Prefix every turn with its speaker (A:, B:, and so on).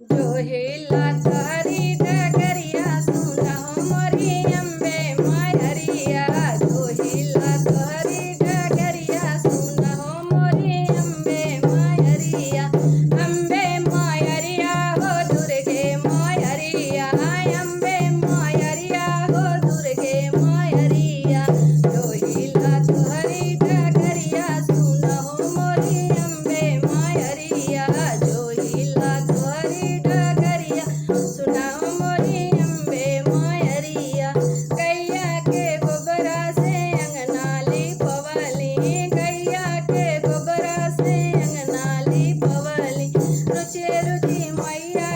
A: जोहिला तोहरी डगरिया सुनहो मोरी अम्बे मायरिया। जोहिला तोहरी डगरिया सुनहो मोरी अम्बे मायरिया। अम्बे मायरिया हो दुर्गे मायरिया। अम्बे मायरिया हो दुर्गे मायरिया। जोहिला तोहरी डगरिया सुनहो मोरी अम्बे मायरिया। जोहिला तोहरी डगरिया सुनहो मोरी अम्बे मायरिया। गैया के गोबरा से अंगना लिपवली। गैया के गोबरा से अंगना लिपवली। रुचि रुचि मैया